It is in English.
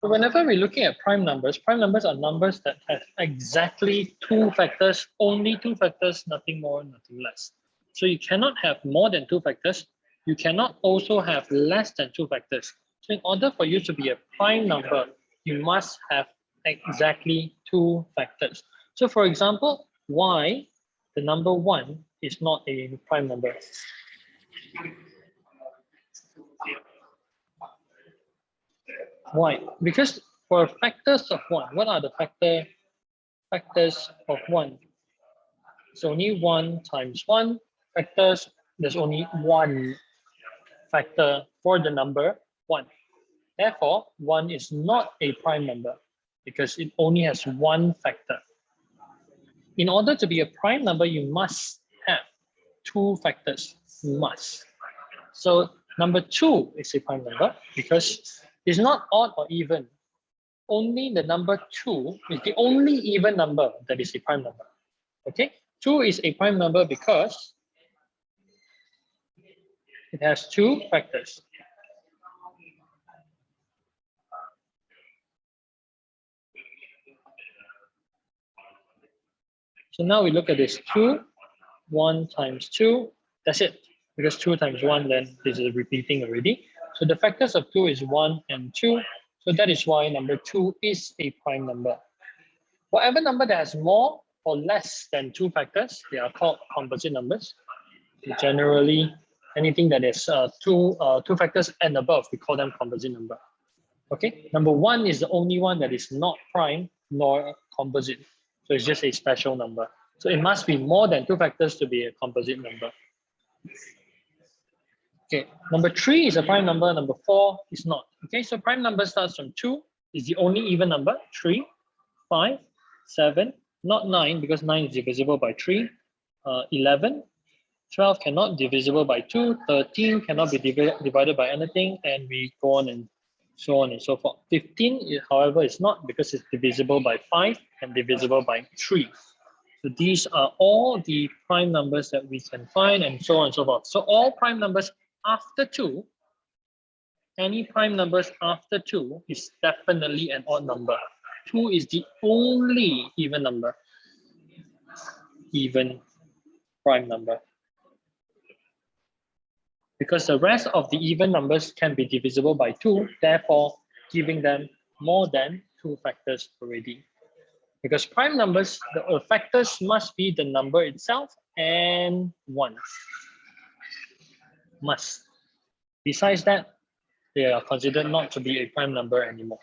So whenever we're looking at prime numbers are numbers that have exactly two factors, only two factors, nothing more, nothing less. So you cannot have more than two factors. You cannot also have less than two factors. So in order for you to be a prime number, you must have exactly two factors. So for example, y, the number 1, is not a prime number. Why? Because for factors of 1, what are the factors of 1? It's only 1 times 1 factors. There's only one factor for the number 1. Therefore, 1 is not a prime number because it only has one factor. In order to be a prime number, you must have two factors. Must. So number 2 is a prime number because it's not odd or even. Only the number 2 is the only even number that is a prime number. Okay, 2 is a prime number because it has two factors. So now we look at this 2, 1 times 2, that's it. Because 2 times 1, then this is repeating already. So the factors of 2 is 1 and 2. So that is why number 2 is a prime number. Whatever number that has more or less than two factors, they are called composite numbers. Generally, anything that is two factors and above, we call them composite number. Okay, number 1 is the only one that is not prime nor composite. So it's just a special number. So it must be more than two factors to be a composite number. Okay, number 3 is a prime number, number 4 is not. Okay, so prime number starts from 2, is the only even number, 3, 5, 7, not 9 because 9 is divisible by 3, 11, 12 cannot divisible by 2, 13 cannot be divided by anything, and we go on and so on and so forth. 15, however, is not because it's divisible by 5 and divisible by 3. So these are all the prime numbers that we can find and so on and so forth. So all prime numbers after 2, any prime numbers after 2 is definitely an odd number. 2 is the only even number, even prime number. Because the rest of the even numbers can be divisible by 2, therefore giving them more than 2 factors already. Because prime numbers, the factors must be the number itself and 1. Must. Besides that, they are considered not to be a prime number anymore.